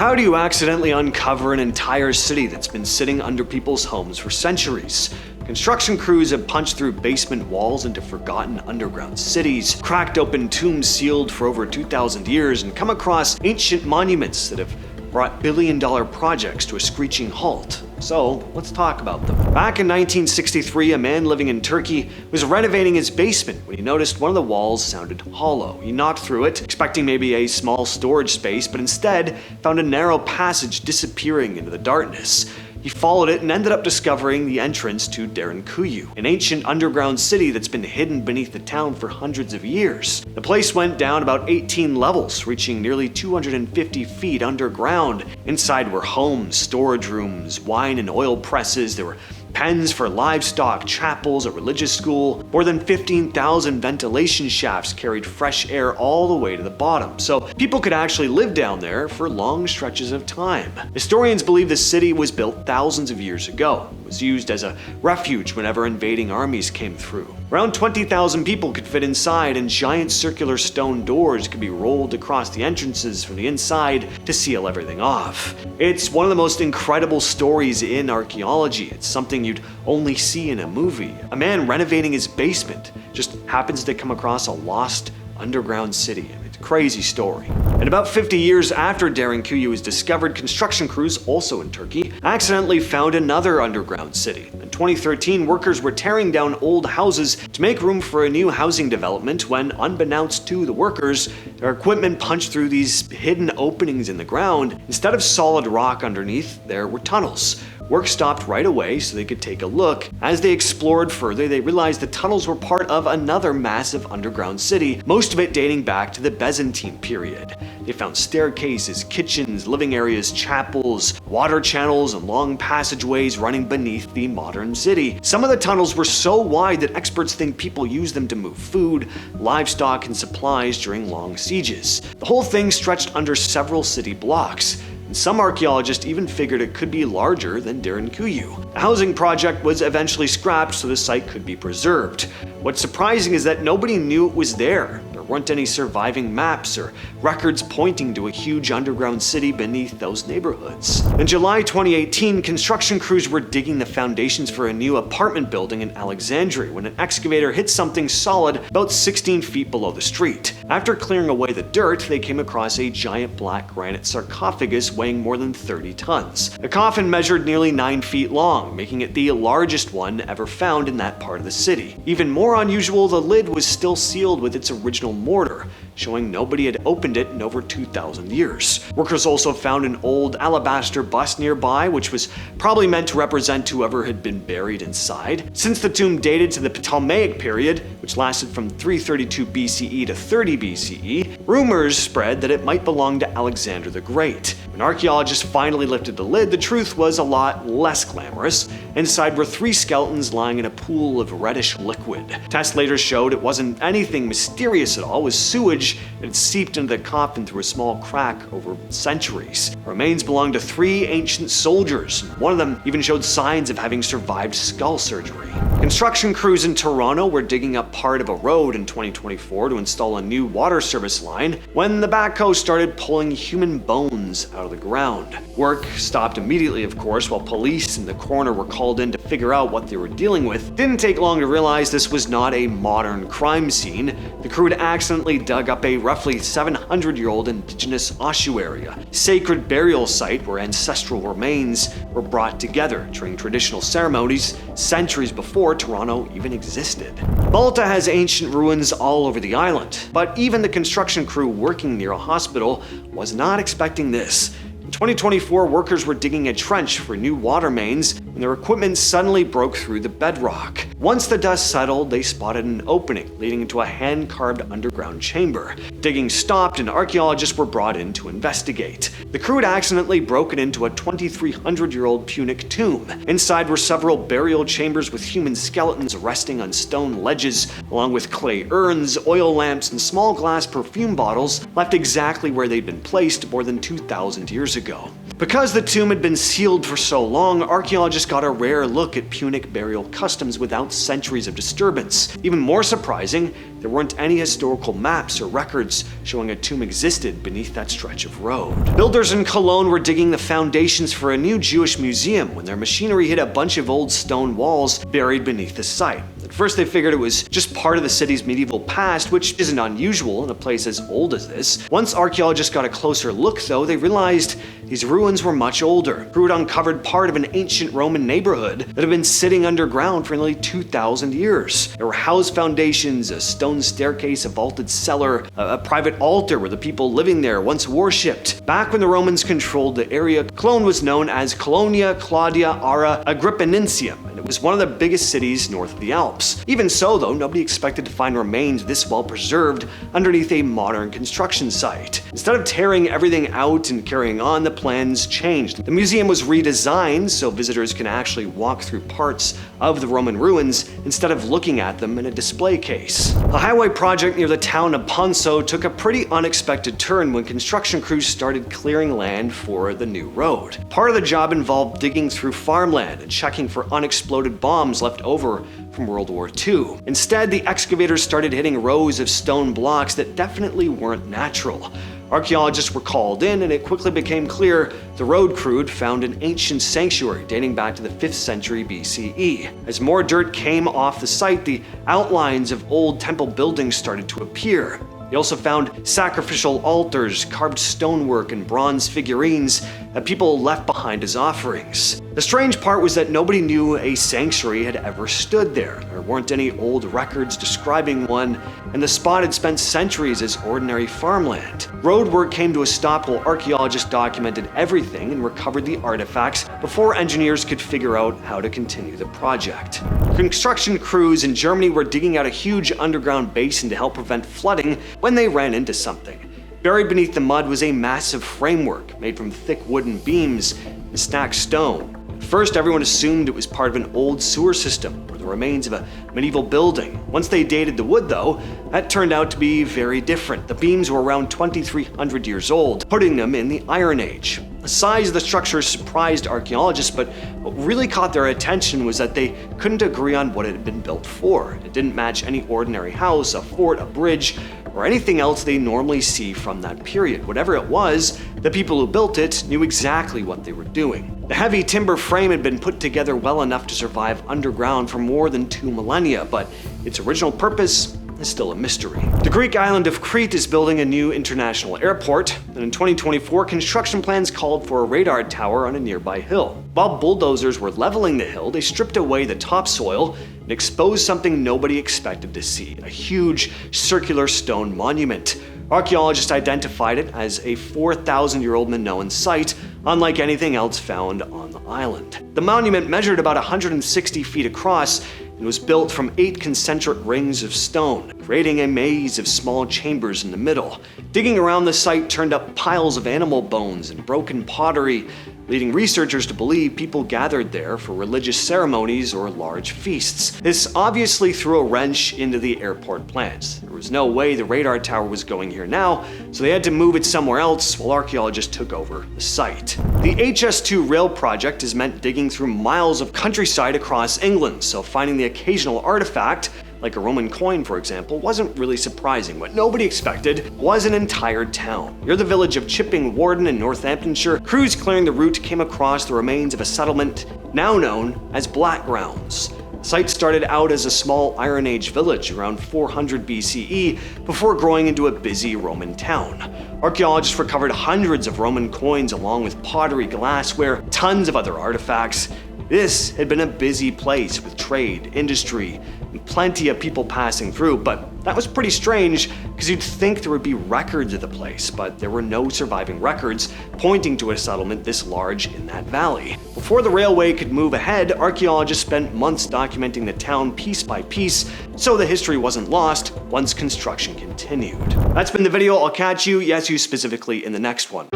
How do you accidentally uncover an entire city that's been sitting under people's homes for centuries? Construction crews have punched through basement walls into forgotten underground cities, cracked open tombs sealed for over 2,000 years, and come across ancient monuments that have brought billion-dollar projects to a screeching halt. So, let's talk about them. Back in 1963, a man living in Turkey was renovating his basement when he noticed one of the walls sounded hollow. He knocked through it, expecting maybe a small storage space, but instead found a narrow passage disappearing into the darkness. He followed it and ended up discovering the entrance to Derinkuyu, an ancient underground city that's been hidden beneath the town for hundreds of years. The place went down about 18 levels, reaching nearly 250 feet underground. Inside were homes, storage rooms, wine and oil presses. There were pens for livestock, chapels, a religious school. More than 15,000 ventilation shafts carried fresh air all the way to the bottom, so people could actually live down there for long stretches of time. Historians believe the city was built thousands of years ago. It was used as a refuge whenever invading armies came through. Around 20,000 people could fit inside, and giant circular stone doors could be rolled across the entrances from the inside to seal everything off. It's one of the most incredible stories in archaeology. It's something you'd only see in a movie. A man renovating his basement just happens to come across a lost underground city. It's a crazy story. And about 50 years after Derinkuyu was discovered, construction crews, also in Turkey, accidentally found another underground city. In 2013, workers were tearing down old houses to make room for a new housing development when, unbeknownst to the workers, their equipment punched through these hidden openings in the ground. Instead of solid rock underneath, there were tunnels. Work stopped right away so they could take a look. As they explored further, they realized the tunnels were part of another massive underground city, most of it dating back to the Byzantine period. They found staircases, kitchens, living areas, chapels, water channels, and long passageways running beneath the modern city. Some of the tunnels were so wide that experts think people used them to move food, livestock, and supplies during long sieges. The whole thing stretched under several city blocks. Some archaeologists even figured it could be larger than Derinkuyu. The housing project was eventually scrapped so the site could be preserved. What's surprising is that nobody knew it was there. There weren't any surviving maps or records pointing to a huge underground city beneath those neighborhoods. In July 2018, construction crews were digging the foundations for a new apartment building in Alexandria when an excavator hit something solid about 16 feet below the street. After clearing away the dirt, they came across a giant black granite sarcophagus weighing more than 30 tons. The coffin measured nearly 9 feet long, making it the largest one ever found in that part of the city. Even more unusual, the lid was still sealed with its original mortar, showing nobody had opened it in over 2,000 years. Workers also found an old alabaster bust nearby, which was probably meant to represent whoever had been buried inside. Since the tomb dated to the Ptolemaic period, which lasted from 332 BCE to 30 BCE, rumors spread that it might belong to Alexander the Great. When archaeologists finally lifted the lid, the truth was a lot less glamorous. Inside were 3 skeletons lying in a pool of reddish liquid. Tests later showed it wasn't anything mysterious at all. It was sewage that had seeped into the coffin through a small crack over centuries. The remains belonged to 3 ancient soldiers. One of them even showed signs of having survived skull surgery. Construction crews in Toronto were digging up part of a road in 2024 to install a new water service line when the backhoe started pulling human bones out of the ground. Work stopped immediately, of course, while police and the coroner were called in to figure out what they were dealing with. Didn't take long to realize this was not a modern crime scene. The crew had accidentally dug up a roughly 700-year-old Indigenous ossuary, a sacred burial site where ancestral remains were brought together during traditional ceremonies centuries before Toronto even existed. Malta has ancient ruins all over the island, but even the construction crew working near a hospital was not expecting this. In 2024, workers were digging a trench for new water mains when their equipment suddenly broke through the bedrock. Once the dust settled, they spotted an opening leading into a hand-carved underground chamber. Digging stopped and archaeologists were brought in to investigate. The crew had accidentally broken into a 2,300-year-old Punic Tomb. Inside were several burial chambers with human skeletons resting on stone ledges, along with clay urns, oil lamps, and small glass perfume bottles left exactly where they'd been placed more than 2,000 years ago. Because the tomb had been sealed for so long, archaeologists got a rare look at Punic burial customs without with centuries of disturbance. Even more surprising, there weren't any historical maps or records showing a tomb existed beneath that stretch of road. Builders in Cologne were digging the foundations for a new Jewish museum when their machinery hit a bunch of old stone walls buried beneath the site. At first they figured it was just part of the city's medieval past, which isn't unusual in a place as old as this. Once archaeologists got a closer look though, they realized these ruins were much older. Crew had uncovered part of an ancient Roman neighborhood that had been sitting underground for nearly 2,000 years. There were house foundations, a stone staircase, a vaulted cellar, a private altar where the people living there once worshipped. Back when the Romans controlled the area, Cologne was known as Colonia Claudia Ara Agrippinensium, and it was one of the biggest cities north of the Alps. Even so though, nobody expected to find remains this well preserved underneath a modern construction site. Instead of tearing everything out and carrying on, the plans changed. The museum was redesigned so visitors can actually walk through parts of the Roman ruins instead of looking at them in a display case. A highway project near the town of Ponzo took a pretty unexpected turn when construction crews started clearing land for the new road. Part of the job involved digging through farmland and checking for unexploded bombs left over from World War II. Instead, the excavators started hitting rows of stone blocks that definitely weren't natural. Archaeologists were called in, and it quickly became clear the road crew had found an ancient sanctuary dating back to the 5th century BCE. As more dirt came off the site, the outlines of old temple buildings started to appear. They also found sacrificial altars, carved stonework, and bronze figurines that people left behind as offerings. The strange part was that nobody knew a sanctuary had ever stood there. There weren't any old records describing one, and the spot had spent centuries as ordinary farmland. Road work came to a stop while archaeologists documented everything and recovered the artifacts before engineers could figure out how to continue the project. Construction crews in Germany were digging out a huge underground basin to help prevent flooding when they ran into something. Buried beneath the mud was a massive framework made from thick wooden beams and stacked stone. At first, everyone assumed it was part of an old sewer system or the remains of a medieval building. Once they dated the wood, though, that turned out to be very different. The beams were around 2,300 years old, putting them in the Iron Age. The size of the structure surprised archaeologists, but what really caught their attention was that they couldn't agree on what it had been built for. It didn't match any ordinary house, a fort, a bridge, or anything else they normally see from that period. Whatever it was, the people who built it knew exactly what they were doing. The heavy timber frame had been put together well enough to survive underground for more than 2 millennia, but its original purpose is still a mystery. The Greek island of Crete is building a new international airport, and in 2024, construction plans called for a radar tower on a nearby hill. While bulldozers were leveling the hill, they stripped away the topsoil and exposed something nobody expected to see: a huge circular stone monument. Archaeologists identified it as a 4,000-year-old Minoan site, unlike anything else found on the island. The monument measured about 160 feet across and was built from 8 concentric rings of stone, creating a maze of small chambers in the middle. Digging around the site turned up piles of animal bones and broken pottery, leading researchers to believe people gathered there for religious ceremonies or large feasts. This obviously threw a wrench into the airport plans. There was no way the radar tower was going here now, so they had to move it somewhere else while archaeologists took over the site. The HS2 rail project has meant digging through miles of countryside across England, so finding the occasional artifact, like a Roman coin for example, wasn't really surprising. What nobody expected was an entire town. Near the village of Chipping Warden in Northamptonshire, crews clearing the route came across the remains of a settlement now known as Blackgrounds. The site started out as a small Iron Age village around 400 BCE before growing into a busy Roman town. Archaeologists recovered hundreds of Roman coins along with pottery, glassware, tons of other artifacts. This had been a busy place with trade, industry, and plenty of people passing through, but that was pretty strange because you'd think there would be records of the place, but there were no surviving records pointing to a settlement this large in that valley. Before the railway could move ahead, archaeologists spent months documenting the town piece by piece, so the history wasn't lost once construction continued. That's been the video. I'll catch you, yes you specifically, in the next one.